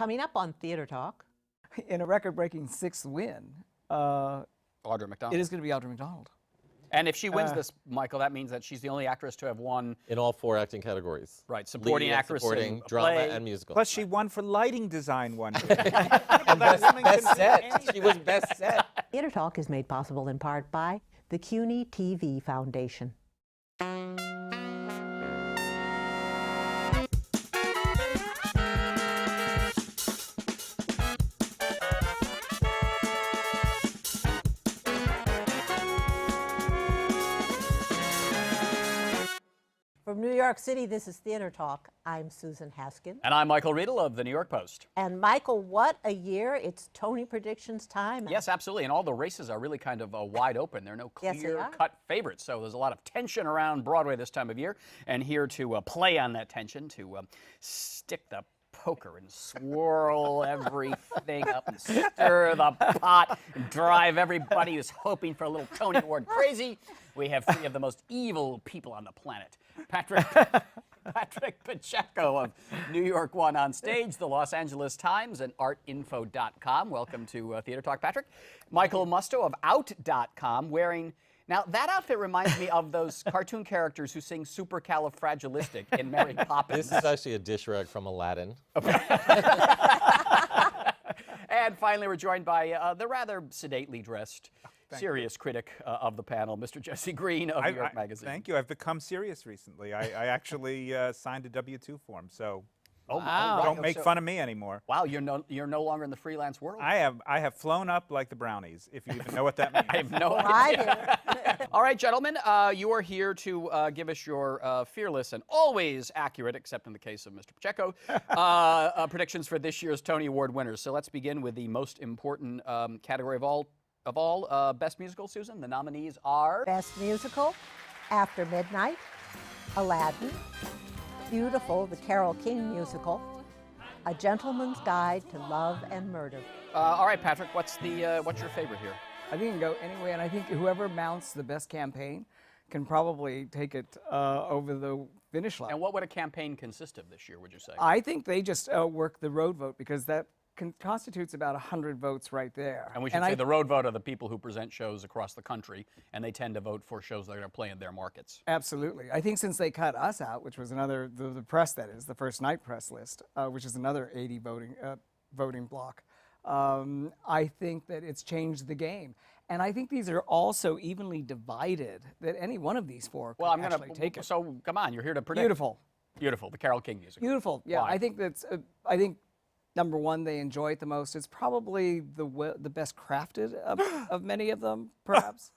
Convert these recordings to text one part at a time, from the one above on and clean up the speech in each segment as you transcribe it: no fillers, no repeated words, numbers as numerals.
Coming up on Theater Talk. In a record-breaking 6th win, Audra McDonald. it is going to be Audra McDonald. And if she wins this, Michael, that means that she's the only actress to have won. In all 4 acting categories. Right, supporting Lead and actress supporting in a drama play. and musical. Plus, she won for lighting design one year. And best set. She was best set. Theater Talk is made possible in part by the CUNY TV Foundation. From New York City, this is Theater Talk. I'm Susan Haskins. And I'm Michael Riedel of the New York Post. And Michael, what a year. It's Tony predictions time. Yes, absolutely. And all the races are really kind of wide open. There are no Yes, they are. clear-cut favorites. So there's a lot of tension around Broadway this time of year. And here to play on that tension, to stick the poker and swirl everything up and stir the pot and drive everybody who's hoping for a little Tony Award crazy, we have 3 of the most evil people on the planet. Patrick Pacheco of New York One on Stage, the Los Angeles Times, and artinfo.com. Welcome to Theater Talk, Patrick. Michael Musto of out.com wearing... Now, that outfit reminds me of those cartoon characters who sing supercalifragilistic in Mary Poppins. This is actually a dish rag from Aladdin. And finally, we're joined by the rather sedately dressed, serious critic of the panel, Mr. Jesse Green of New York Magazine. Thank you. I've become serious recently. I actually signed a W-2 form, so Wow. don't make fun of me anymore. Wow, you're no longer in the freelance world. I have flown up like the brownies, if you even know what that means. I have no I idea. do. All right, gentlemen, you are here to give us your fearless and always accurate, except in the case of Mr. Pacheco, predictions for this year's Tony Award winners. So let's begin with the most important category of all, Best Musical, Susan. The nominees are... Best Musical, After Midnight, Aladdin, Beautiful, the Carole King musical, A Gentleman's Guide to Love and Murder. all right, Patrick, what's your favorite here? I think it can go anyway, and I think whoever mounts the best campaign can probably take it over the finish line. And what would a campaign consist of this year, would you say? I think they just work the road vote, because that constitutes about 100 votes right there. And we should say the road vote are the people who present shows across the country, and they tend to vote for shows that are going to play in their markets. Absolutely. I think since they cut us out, which was another, the press that is, the first night press list, which is another 80 voting block, I think that it's changed the game. And I think these are also evenly divided, that any one of these 4 could actually take it. So come on, you're here to predict. Beautiful. Beautiful, the Carole King musical. Beautiful, yeah. Why? I think that's, I think, number one, they enjoy it the most. It's probably the best crafted of many of them, perhaps.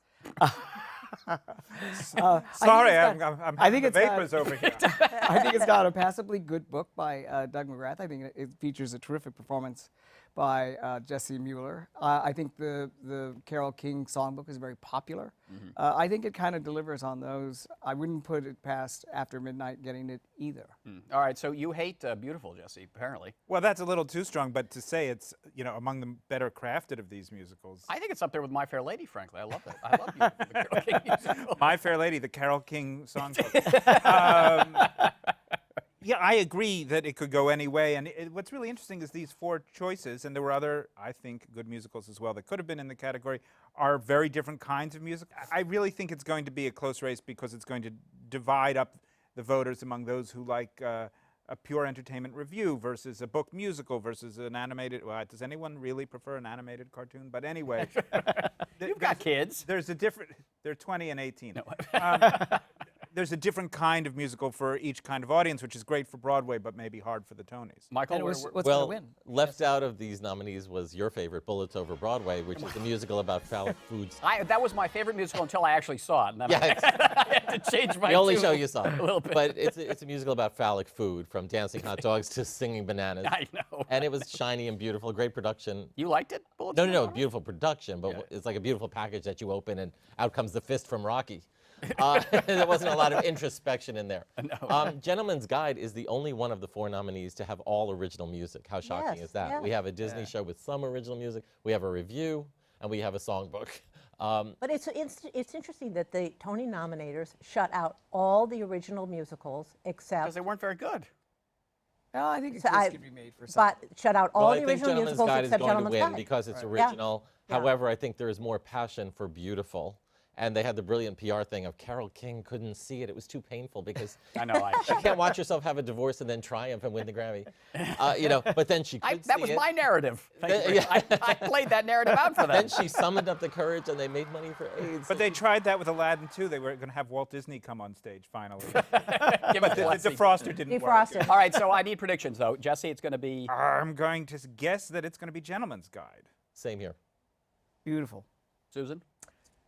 Sorry, I'm I think the it's got- vapors over here. I think it's got a passably good book by Doug McGrath. I think it features a terrific performance by Jesse Mueller. I think the Carole King songbook is very popular. I think it kind of delivers on those. I wouldn't put it past After Midnight getting it either. All right, so you hate Beautiful, Jesse, apparently. Well, that's a little too strong, but to say it's among the better crafted of these musicals. I think it's up there with My Fair Lady, frankly. I love it. I love Beautiful, the Carole King musical. My Fair Lady, the Carole King songbook. Yeah, I agree that it could go any way. And what's really interesting is these 4 choices, and there were other, I think, good musicals as well that could have been in the category, are very different kinds of music. I really think it's going to be a close race because it's going to divide up the voters among those who like a pure entertainment review versus a book musical versus an animated. Well, does anyone really prefer an animated cartoon? But anyway. You've got kids. There's a different, they're 20 and 18. There's a different kind of musical for each kind of audience, which is great for Broadway, but maybe hard for the Tonys. Michael, And what's going Well, to win? left out of these nominees was your favorite, Bullets Over Broadway, which is a musical about phallic foods. that was my favorite musical until I actually saw it. And then Yeah, I had to change my the only tune show you saw. a little bit. But it's a musical about phallic food, from dancing hot dogs to singing bananas. I know. And it was shiny and beautiful, great production. You liked it? Bullets No, Over Broadway? beautiful production, but it's like a beautiful package that you open and out comes the fist from Rocky. There wasn't a lot of introspection in there. No. Gentleman's Guide is the only one of the 4 nominees to have all original music. How shocking Yes, is that? yeah. We have a Disney show with some original music, we have a review, and we have a songbook. But it's interesting that the Tony nominators shut out all the original musicals except Because they weren't very good. I think a So case could be made for something. But shut out all Well, I the think original Gentleman's musicals Guide is except going to Gentleman's win Guide. because it's Yeah. original. Yeah. However, I think there is more passion for beautiful. And they had the brilliant PR thing of Carole King couldn't see it. It was too painful because I know. you can't watch yourself have a divorce and then triumph and win the Grammy. But then she could That see was it. my narrative. Thank you. Yeah. I played that narrative out for Then them. she summoned up the courage and they made money for AIDS. But they tried that with Aladdin too. They were going to have Walt Disney come on stage finally. Give it The to us. defroster didn't work. Defrosted. All right, so I need predictions, though. Jesse, it's going to be... I'm going to guess that it's going to be Gentleman's Guide. Same here. Beautiful. Susan?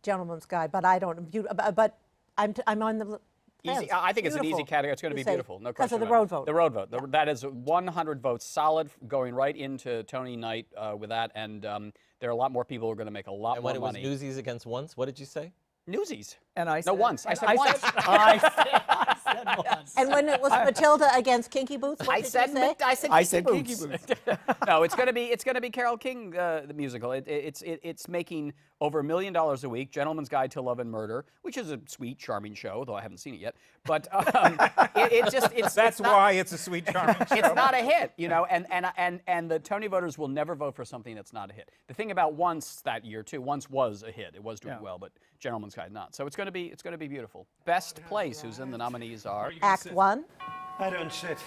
Gentleman's Guide, but I don't. But I'm on the. Easy. fence. I think it's an easy Beautiful. category. It's going to be You say, beautiful. No because question of the about road it. vote. The road vote. That is 100 votes solid, going right into Tony night with that. And there are a lot more people who are going to make a lot And more when it was money. Newsies against Once, what did you say? Newsies. And I No, said, once. I said once. I said once. And when it was Matilda against Kinky Boots, what I did you said say? I said Kinky Kinky Boots. No, it's going to be Carole King, the musical. It's making over $1 million a week. Gentleman's Guide to Love and Murder, which is a sweet, charming show, though I haven't seen it yet. But That's why it's a sweet, charming show. it's not a hit, and the Tony voters will never vote for something that's not a hit. The thing about Once that year too, Once was a hit. It was doing well, but Gentleman's Guide not. So it's going to be beautiful. Best play, Susan. The nominees are Act 1, I don't sit,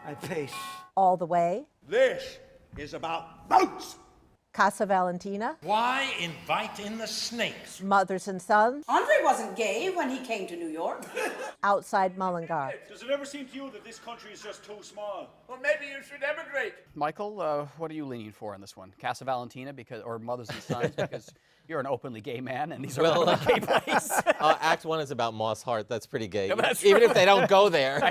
I pace. All the Way, This is about boats. Casa Valentina, Why invite in the snakes? Mothers and Sons, Andre wasn't gay when he came to New York. Outside Mullingar. Does it ever seem to you that this country is just too small? Well, maybe you should emigrate. Michael. What are you leaning for in this one? Casa Valentina or Mothers and Sons because you're an openly gay man and these are openly gay plays. Act 1 is about Moss Hart. That's pretty gay. that's Even true. if they don't go there.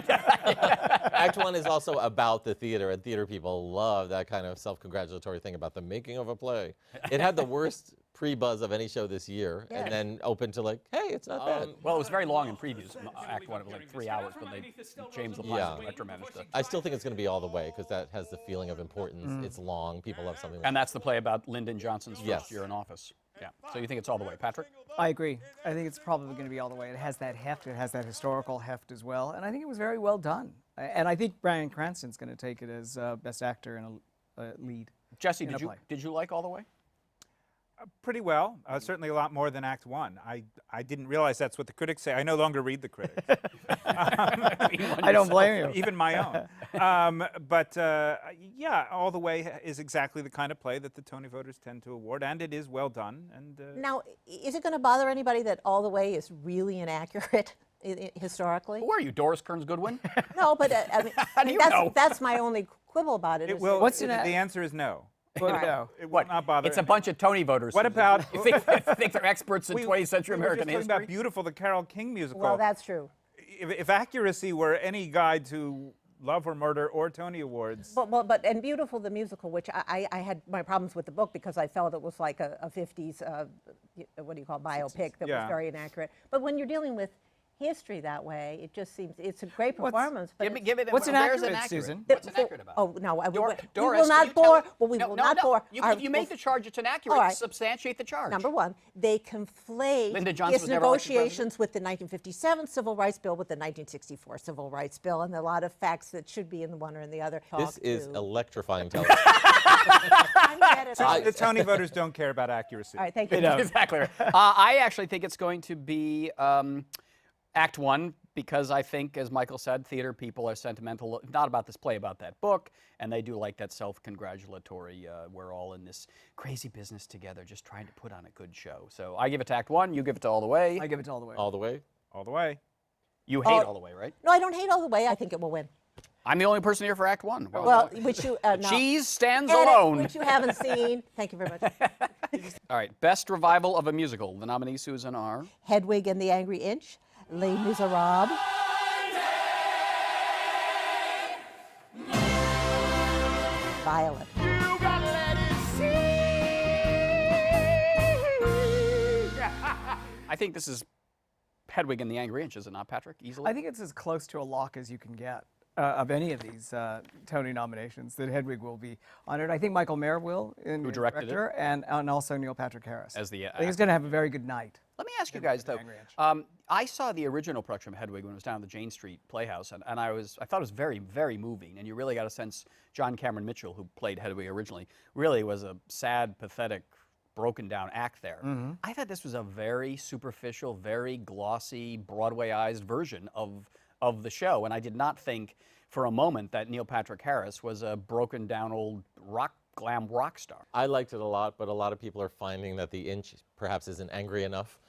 Act 1 is also about the theater, and theater people love that kind of self-congratulatory thing about the making of a play. It had the worst pre-buzz of any show this year, and then opened to like, hey, it's not bad. Well, it was very long in previews. Act 1, it was like 3 hours, but James LaPlante Yeah. and director managed to. I still think it's going to be All the Way because that has the feeling of importance. It's long. People love something like And that's the play about Lyndon Johnson's first Yes. year in office. Yeah. So you think it's All the Way, Patrick? I agree. I think it's probably going to be All the Way. It has that heft. It has that historical heft as well. And I think it was very well done. And I think Bryan Cranston's going to take it as Best Actor in a lead. Jesse, In a play. did you like All the Way? Pretty well. Certainly a lot more than Act 1. I didn't realize that's what the critics say. I no longer read the critics. I don't blame you. Even my own. Yeah, All the Way is exactly the kind of play that the Tony voters tend to award, and it is well done. And Now, is it going to bother anybody that All the Way is really inaccurate historically? Who are you, Doris Kearns Goodwin? No, but I mean, How do you know? that's my only quibble about it. it is will. What's the in a- answer is no. No. It will not bother. It's a bunch of Tony voters. What Susan. about- You think they're experts in 20th century we were American just talking history? about Beautiful, the Carole King musical. Well, that's true. If accuracy were any guide to Love or Murder or Tony Awards, And Beautiful, the musical, which I had my problems with the book because I felt it was like a 50s, what do you call, biopic that Yeah. was very inaccurate. But when you're dealing with history that way, it just seems, it's a great performance. But Give it. What's where's inaccurate, Susan? What's inaccurate about it? Oh, no, we Doris, will not can you tell bore, it? well, we No, will no, not no. bore. If you make the charge, it's inaccurate. All right. Substantiate the charge. Number one, they conflate Lyndon Johnson his was never elected negotiations with the 1957 Civil Rights Bill with the 1964 Civil Rights Bill, and a lot of facts that should be in the one or in the other. This Talk is to- electrifying television. I'm mad at all. the Tony voters don't care about accuracy. All right, thank you. Exactly. Right. I actually think it's going to be Act 1 because I think, as Michael said, theater people are sentimental, not about this play, about that book, and they do like that self-congratulatory, we're all in this crazy business together just trying to put on a good show. So I give it to Act 1, you give it to All the Way. I give it to All the Way. All the Way. All the way. You hate All the Way, right? No, I don't hate All the Way. I think it will win. I'm the only person here for Act 1. Well, which you no. Cheese stands Edit, alone. which you haven't seen. Thank you very much. All right, best revival of a musical. The nominees, Susan, are Hedwig and the Angry Inch, Les Miserables, Violet. I think this is Hedwig and the Angry Inch, is it not, Patrick? Easily? I think it's as close to a lock as you can get. of any of these Tony nominations that Hedwig will be honored. I think Michael Mayer will, Who directed it. director, and also Neil Patrick Harris. As the I think he's going to have a very good night. Let me ask you guys though. I saw the original production of Hedwig when it was down at the Jane Street Playhouse, and I thought it was very, very moving. And you really got a sense. John Cameron Mitchell, who played Hedwig originally, really was a sad, pathetic, broken down act there. I thought this was a very superficial, very glossy, Broadwayized version of the show, and I did not think for a moment that Neil Patrick Harris was a broken down old glam rock star. I liked it a lot, but a lot of people are finding that the Inch perhaps isn't angry enough.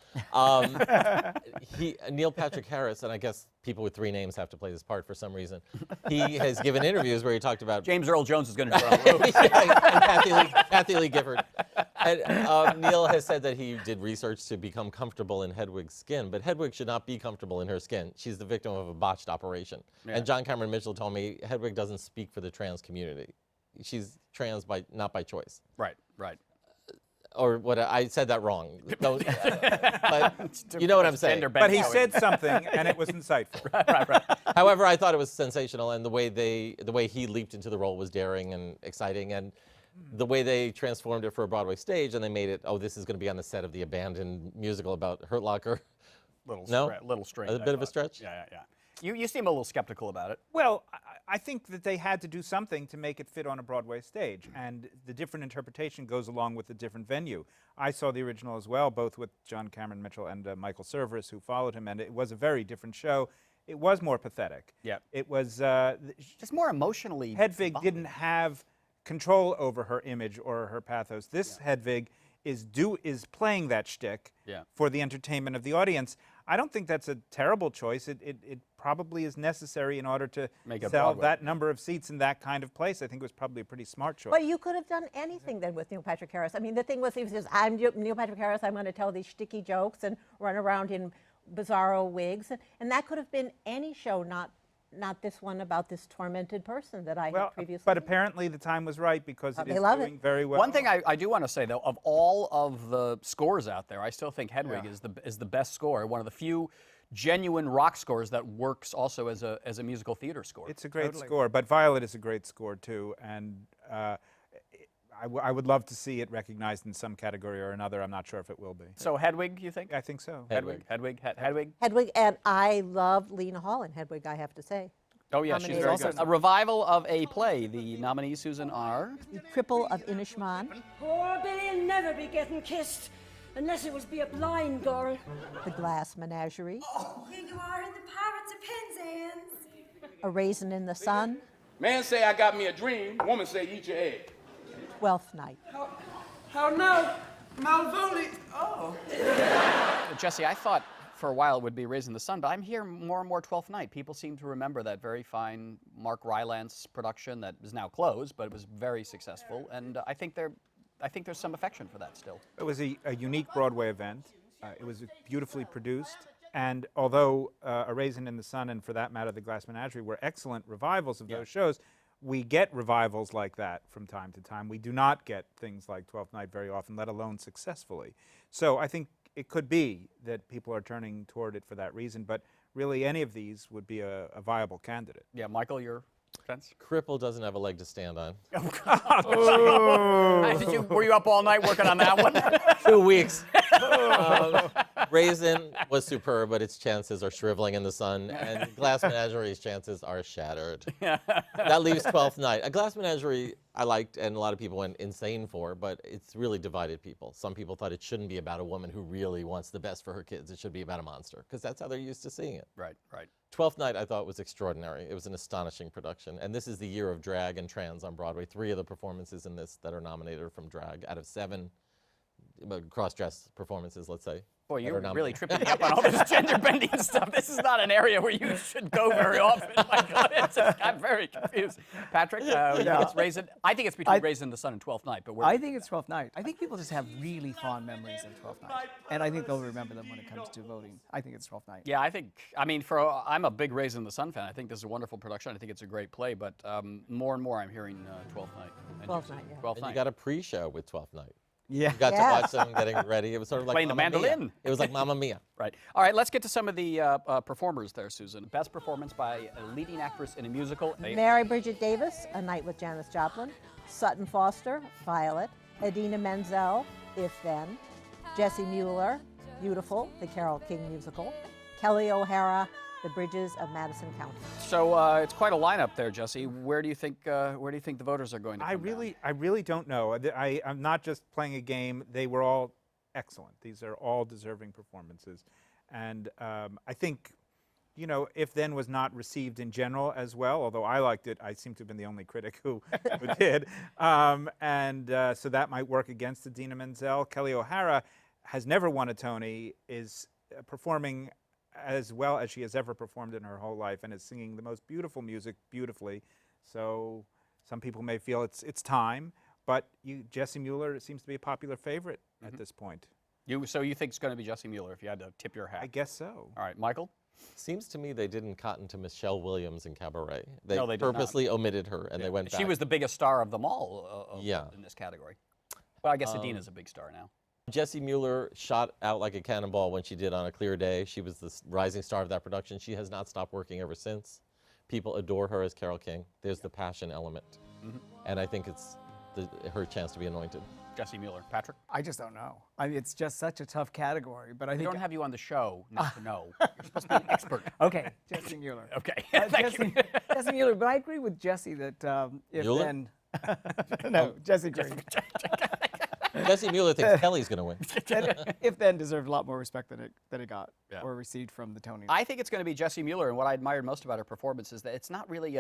Neil Patrick Harris, and I guess people with 3 names have to play this part for some reason, he has given interviews where he talked about... James Earl Jones is going to drum. and Kathy Lee Gifford. And, Neil has said that he did research to become comfortable in Hedwig's skin, but Hedwig should not be comfortable in her skin. She's the victim of a botched operation. Yeah. And John Cameron Mitchell told me Hedwig doesn't speak for the trans community. She's trans not by choice. Right, right. Or what, I said that wrong. But you know what I'm saying. But he said something, and it was insightful. Right. However, I thought it was sensational, and the way he leaped into the role was daring and exciting, and the way they transformed it for a Broadway stage, and they made it, this is going to be on the set of the abandoned musical about Hurt Locker. Little strange. A bit of a stretch? Yeah. You seem a little skeptical about it. Well, I think that they had to do something to make it fit on a Broadway stage, and the different interpretation goes along with the different venue. I saw the original as well, both with John Cameron Mitchell and Michael Cerveris, who followed him, and it was a very different show. It was more pathetic. Yeah. It was... just more emotionally... Hedwig didn't have control over her image or her pathos. This Hedwig is playing that shtick for the entertainment of the audience. I don't think that's a terrible choice. It probably is necessary in order to sell that number of seats in that kind of place. I think it was probably a pretty smart choice. But you could have done anything then with Neil Patrick Harris. I mean, the thing was, he says, I'm Neil Patrick Harris, I'm going to tell these shticky jokes and run around in bizarro wigs. And that could have been any show, not this one about this tormented person that I had previously. But apparently the time was right because it is doing very well. One thing I do want to say, though, of all of the scores out there, I still think Hedwig is the best score, one of the few genuine rock scores that works also as a musical theater score. It's a great score, but Violet is a great score, too, and I would love to see it recognized in some category or another. I'm not sure if it will be. So Hedwig, you think? I think so. Hedwig, and I love Lena Hall in Hedwig, I have to say. Oh, yeah, she's very good. A revival of a play. The nominees, Susan, are? The Cripple of Inishmaan. Poor Billy'll never be getting kissed, unless it was be a blind girl. The Glass Menagerie. Oh, here you are in the Pirates of Penzance. A Raisin in the Sun. Man say I got me a dream, woman say eat your egg. Twelfth Night. How now? Malvolio. Oh. Jesse, I thought for a while it would be Raising the Sun, but I'm hearing more and more 12th Night. People seem to remember that very fine Mark Rylance production that is now closed, but it was very successful, and I think there's some affection for that still. It was a unique Broadway event. It was beautifully produced, and although A Raisin in the Sun and, for that matter, The Glass Menagerie were excellent revivals of those shows, we get revivals like that from time to time. We do not get things like 12th Night very often, let alone successfully. So I think it could be that people are turning toward it for that reason, but really any of these would be a viable candidate. Yeah, Michael, your sense? Cripple doesn't have a leg to stand on. Were you up all night working on that one? 2 weeks. Raisin was superb, but its chances are shriveling in the sun, and Glass Menagerie's chances are shattered. That leaves 12th Night. A Glass Menagerie I liked, and a lot of people went insane for, but it's really divided people. Some people thought it shouldn't be about a woman who really wants the best for her kids. It should be about a monster, because that's how they're used to seeing it. Right. 12th Night I thought was extraordinary. It was an astonishing production, and this is the year of drag and trans on Broadway. 3 of the performances in this that are nominated are from drag, out of 7 cross-dress performances, let's say. Boy, you're really tripping me up on all this gender-bending stuff. This is not an area where you should go very often, Michael. I'm very confused. Patrick, it's Raisin. I think it's between Raisin in the Sun and 12th Night. But I think it's 12th Night. I think people just have really fond memories of 12th Night. And I think they'll remember them when it comes to voting. I think it's 12th Night. Yeah, I'm a big Raisin in the Sun fan. I think this is a wonderful production. I think it's a great play. But more and more I'm hearing 12th Night. 12th Night, yeah. 12th Night. You got a pre-show with 12th Night. Yeah. You got Yes. to watch them getting ready. It was sort of like Playing the Mamma Mia. mandolin. It was like Mamma Mia. Right. All right, let's get to some of the performers there, Susan. Best performance by a leading actress in a musical. Mary Bridget Davis, A Night with Janis Joplin. Sutton Foster, Violet. Idina Menzel, If Then. Jessie Mueller, Beautiful, the Carole King musical. Kelly O'Hara, The Bridges of Madison County. So it's quite a lineup there, Jesse. Where do you think the voters are going to come down? I really don't know. I'm not just playing a game. They were all excellent. These are all deserving performances. And I think, you know, If Then was not received in general as well, although I liked it. I seem to have been the only critic who did. So that might work against Idina Menzel. Kelly O'Hara has never won a Tony, is performing as well as she has ever performed in her whole life, and is singing the most beautiful music beautifully. So some people may feel it's time, but Jessie Mueller seems to be a popular favorite at this point. So you think it's going to be Jessie Mueller if you had to tip your hat? I guess so. All right, Michael? Seems to me they didn't cotton to Michelle Williams in Cabaret. They, No, they did not. purposely omitted her, and they went back. She was the biggest star of them all Yeah. in this category. Well, I guess Idina's a big star now. Jessie Mueller shot out like a cannonball when she did On a Clear Day. She was the rising star of that production. She has not stopped working ever since. People adore her as Carole King. There's the passion element. And I think it's her chance to be anointed. Jessie Mueller. Patrick? I just don't know. I mean, it's just such a tough category. But I We think don't have you on the show not to know. You're supposed to be an expert. Okay, Jessie Mueller. Okay. Thank you. Jessie Mueller, but I agree with Jessie that if Mueller? then no, Jessie Green. Jessie Mueller thinks Kelly's going to win. If Then deserved a lot more respect than it got Yeah. or received from the Tony. I think it's going to be Jessie Mueller, and what I admired most about her performance is that it's not really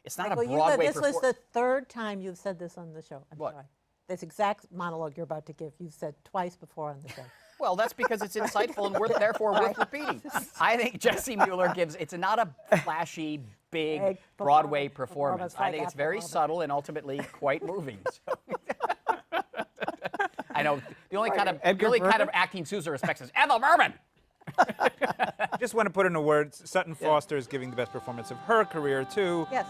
it's not Michael, a Broadway this was the third time you've said this on the show. I'm What? sorry. This exact monologue you're about to give, you've said twice before on the show. Well, that's because it's insightful and therefore worth repeating. I think Jessie Mueller it's not a flashy, big Broadway performance. I think it's very subtle and ultimately quite moving. So. I know the only kind of acting Susan respects is Ethel Merman. Just want to put in a word. Sutton Foster is giving the best performance of her career too. Yes.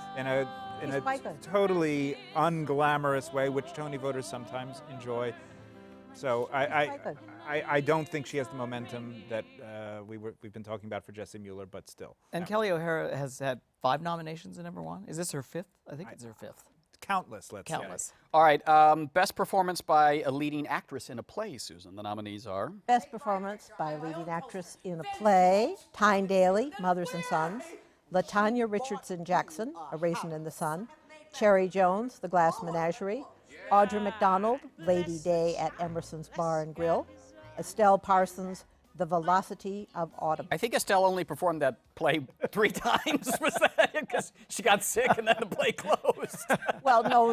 In a quite good. totally unglamorous way, which Tony voters sometimes enjoy. So I don't think she has the momentum that we've been talking about for Jessie Mueller, but still. And Kelly O'Hara has had 5 nominations and never won. Is this her 5th? I think it's her 5th. Countless, let's say. Countless. All right, best performance by a leading actress in a play, Susan. The nominees are? Best performance by a leading actress in a play, Tyne Daly, Mothers and Sons. LaTanya Richardson Jackson, A Raisin in the Sun. Cherry Jones, The Glass Menagerie. Audra McDonald, Lady Day at Emerson's Bar and Grill. Estelle Parsons, The Velocity of Autumn. I think Estelle only performed that play 3 times. Was that because she got sick and then the play closed? Well, no.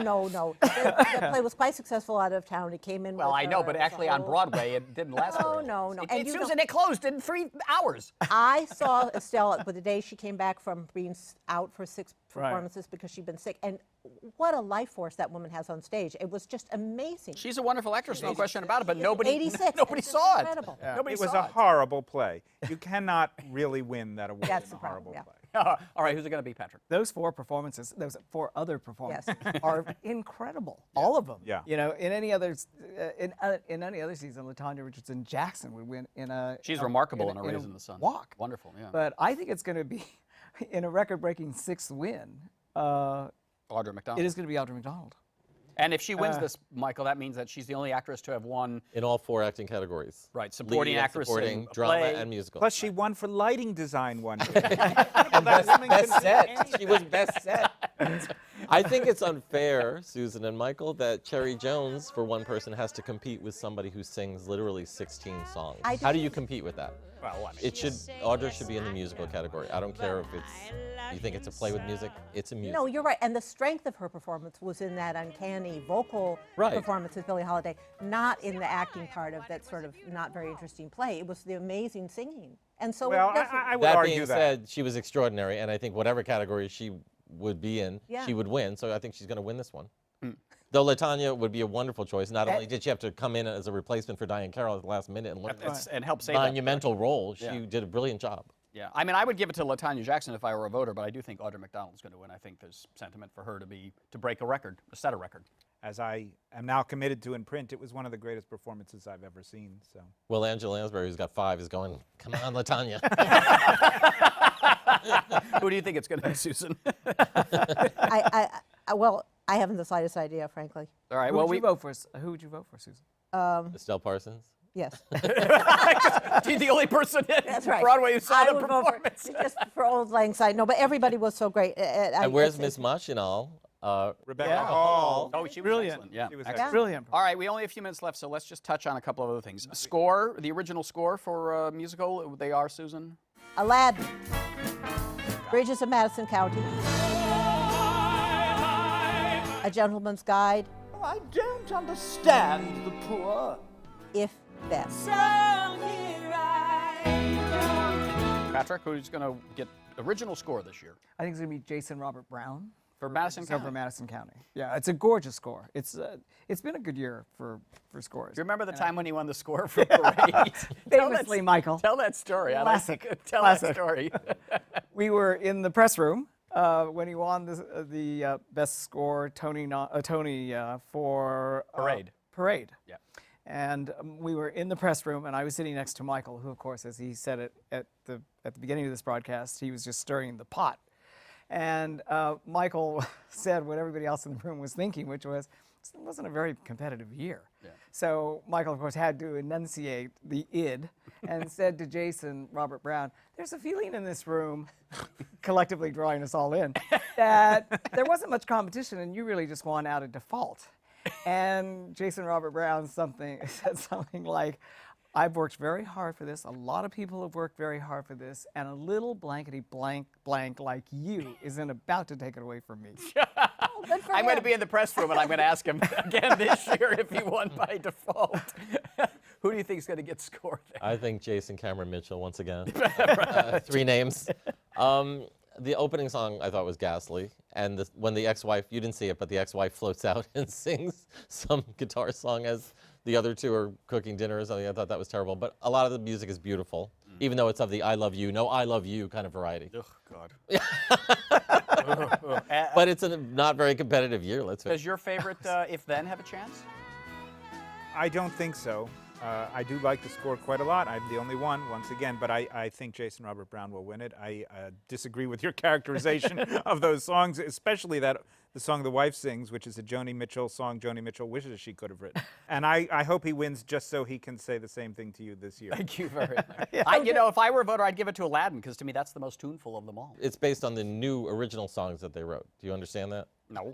The play was quite successful out of town. It came in. Well, with I know, her but as a actually on whole- Broadway it didn't last. No. And Susan, it closed in 3 hours. I saw Estelle the day she came back from being out for 6 performances because she'd been sick. And what a life force that woman has on stage. It was just amazing. She's a wonderful actress, no question about it, but nobody 86. nobody It's saw incredible. it. Nobody It was saw a horrible play. You cannot really win that award That's in the a problem, horrible yeah. play. All right, who's it going to be, Patrick? Those 4 performances, those 4 other performances are incredible. All of them. Yeah. You know, in any other in any other season, LaTanya Richardson Jackson would win in a. She's remarkable in A Raisin in the Sun. Walk. Wonderful, yeah. But I think it's going to be in a record-breaking 6th win. Audra McDonald. It is going to be Audra McDonald. And if she wins this, Michael, that means that she's the only actress to have won. In all 4 acting categories. Right, supporting Lead and actress supporting, in a drama, play. and musical. Plus, she won for lighting design one year. And best set. She was best set. I think it's unfair, Susan and Michael, that Cherry Jones, for one person, has to compete with somebody who sings literally 16 songs. How do you compete with that? Well, I mean, Audra should be in the musical category. I don't care if you think it's a play with music. It's a musical. No, you're right. And the strength of her performance was in that uncanny vocal performance with Billie Holiday, not in the acting part of that sort of not very interesting play. It was the amazing singing. And so Well, it doesn't- I would that argue being that. said, she was extraordinary, and I think whatever category she would be in, Yeah. she would win. So I think she's going to win this one. Though LaTanya would be a wonderful choice. Not only did she have to come in as a replacement for Diane Carroll at the last minute and look and help save monumental role, she Yeah. did a brilliant job. Yeah, I mean, I would give it to LaTanya Jackson if I were a voter, but I do think Audra McDonald's going to win. I think there's sentiment for her to break a record, set a record. as I am now committed to in print, it was one of the greatest performances I've ever seen. So. Well, Angela Lansbury, who's got 5, is going, come on, LaTanya. Who do you think it's going to be, Susan? Well, I haven't the slightest idea, frankly. All right. Who would you vote for? Who would you vote for, Susan? Estelle Parsons? Yes. She's the only person in That's right. Broadway who saw I the would vote performance. just for old lang syne. No, but everybody was so great. And where's Miss Machinal? Rebecca Hall. Oh, she was Brilliant. excellent. Yeah, She was excellent. Brilliant. All right, we only have a few minutes left, so let's just touch on a couple of other things. Score, the original score for a musical, they are, Susan? Aladdin, Bridges of Madison County, A Gentleman's Guide, Oh, I don't understand the poor. If Then. Patrick, who's going to get original score this year? I think it's going to be Jason Robert Brown. For Madison So County? for Madison County. Yeah, it's a gorgeous score. It's been a good year for scores. Do you remember the time when he won the score for Parade? Famously, Michael. Tell that story. Classic. Tell that Classic. story. We were in the press room when he won the best score Tony for Parade. Parade. Yeah. And we were in the press room, and I was sitting next to Michael, who, of course, as he said it at the beginning of this broadcast, he was just stirring the pot. And Michael said what everybody else in the room was thinking, which was, it wasn't a very competitive year. Yeah. So Michael, of course, had to enunciate the id and said to Jason Robert Brown, there's a feeling in this room, collectively drawing us all in, that there wasn't much competition and you really just won out of default. And Jason Robert Brown said something like, I've worked very hard for this. A lot of people have worked very hard for this. And a little blankety blank like you isn't about to take it away from me. I'm going to be in the press room, and I'm going to ask him again this year if he won by default. Who do you think is going to get scored there? I think Jason Cameron Mitchell once again. 3 names. The opening song I thought was ghastly, and when the ex-wife, you didn't see it, but the ex-wife floats out and sings some guitar song as the other 2 are cooking dinner or something. I thought that was terrible, but a lot of the music is beautiful, even though it's of the I love you, no I love you kind of variety. Oh, God. But it's a not very competitive year, let's face it. Does your favorite If Then have a chance? I don't think so. I do like the score quite a lot. I'm the only one, once again, but I think Jason Robert Brown will win it. I disagree with your characterization of those songs, especially the song the wife sings, which is a Joni Mitchell song Joni Mitchell wishes she could have written. And I hope he wins just so he can say the same thing to you this year. Thank you very much. If I were a voter, I'd give it to Aladdin, because to me that's the most tuneful of them all. It's based on the new original songs that they wrote. Do you understand that? No.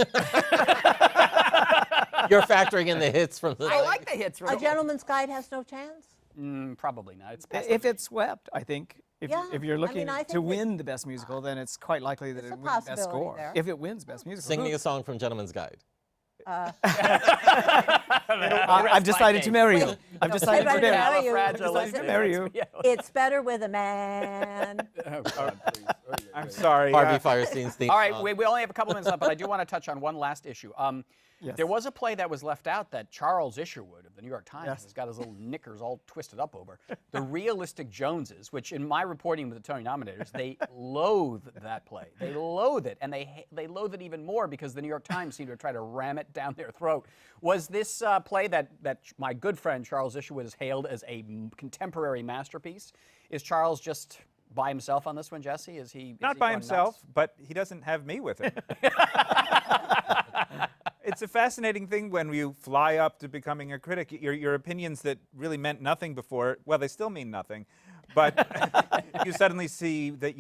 You're factoring in the hits from the... I like the hits. A Gentleman's Guide has no chance? Probably not. It's If it's swept, I think, if you're I looking think to win the best musical, then it's quite likely that There's it a wins best possibility score. there. If it wins best musical. Sing me a song from Gentleman's Guide. I've decided to marry you. I've decided to marry you. I've decided to marry you. It's better with a man. Oh, God, please. I'm sorry. Harvey Firestein's theme All right, song. we only have a couple minutes left, but I do want to touch on one last issue. Yes. There was a play that was left out that Charles Isherwood of the New York Times has got his little knickers all twisted up over. The Realistic Joneses, which in my reporting with the Tony nominators, they loathe that play. They loathe it, and they loathe it even more because the New York Times seemed to try to ram it down their throat. Was this play that my good friend Charles Isherwood has hailed as a contemporary masterpiece? Is Charles just by himself on this one, Jesse? Is he Not by himself, but he doesn't have me with him. It's a fascinating thing when you fly up to becoming a critic. Your opinions that really meant nothing before, well, they still mean nothing. But you suddenly see that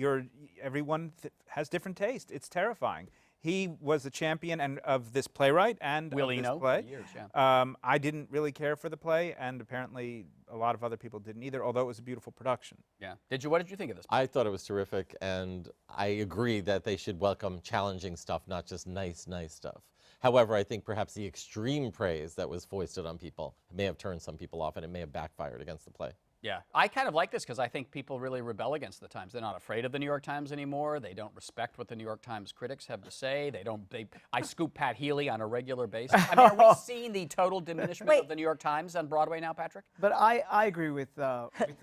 everyone has different taste. It's terrifying. He was the champion of this playwright and of this play. Years, yeah. I didn't really care for the play, and apparently a lot of other people didn't either, although it was a beautiful production. Yeah. What did you think of this? I thought it was terrific, and I agree that they should welcome challenging stuff, not just nice stuff. However, I think perhaps the extreme praise that was foisted on people may have turned some people off, and it may have backfired against the play. Yeah, I kind of like this because I think people really rebel against the Times. They're not afraid of the New York Times anymore. They don't respect what the New York Times critics have to say. I scoop Pat Healy on a regular basis. I mean, are we seeing the total diminishment of the New York Times on Broadway now, Patrick? But I agree with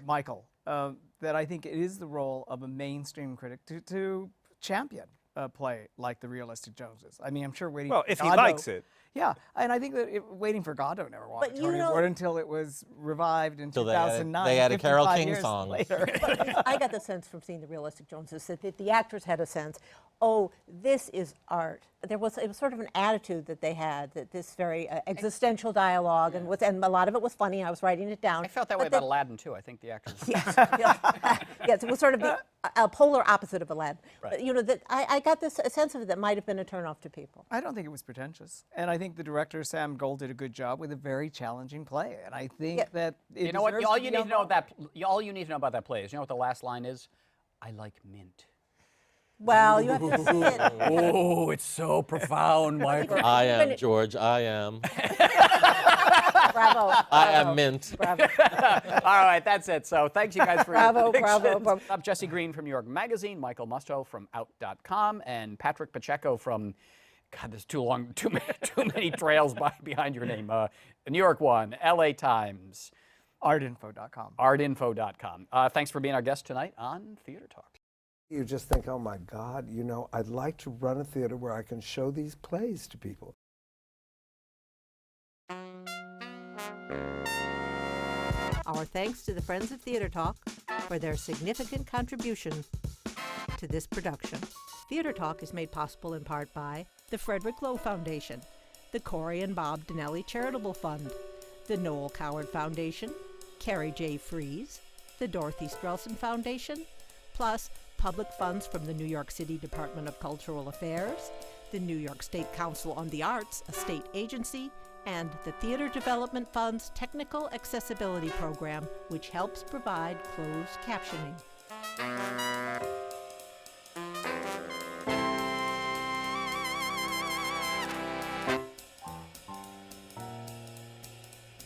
Michael that I think it is the role of a mainstream critic to champion play like The Realistic Joneses. I mean, I'm sure Waiting Well, for if he Godot, likes it. Yeah, and I think that Waiting for Godot never won a But you Tony know- Award until it was revived in Till 2009. they added Carole 55 King years songs. later. I got the sense from seeing The Realistic Joneses that the actors had a sense, oh, this is art. It was sort of an attitude that they had, that this very existential dialogue, and a lot of it was funny. I was writing it down. I felt that way about Aladdin too. I think the actors. Yes, yes, it was sort of the polar opposite of Aladdin. Right. But, you know, that I got this sense of it that might have been a turnoff to people. I don't think it was pretentious, and I think the director Sam Gold did a good job with a very challenging play. And I think that it You know what? deserves All to you be need to know on about all you need to know about that play is, you know what the last line is? I like mint. Well, you have to see it. Oh, it's so profound, Michael. I am George. I am. Bravo. I am mint. Bravo. All right, that's it. So thanks you guys for your Bravo, predictions. bravo. I'm Jesse Green from New York Magazine, Michael Musto from Out.com, and Patrick Pacheco from, God, there's too many trails behind your name. New York One, LA Times. artinfo.com. Artinfo.com. Thanks for being our guest tonight on Theater Talk. You just think, oh my God, you know, I'd like to run a theater where I can show these plays to people. Our thanks to the Friends of Theater Talk for their significant contribution to this production. Theater Talk is made possible in part by the Frederick Lowe Foundation, the Corey and Bob Donnelly Charitable Fund, the Noel Coward Foundation, Carrie J. Fries, the Dorothy Strelson Foundation, plus public funds from the New York City Department of Cultural Affairs, the New York State Council on the Arts, a state agency, and the Theater Development Fund's Technical Accessibility Program, which helps provide closed captioning.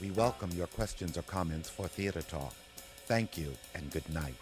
We welcome your questions or comments for Theater Talk. Thank you and good night.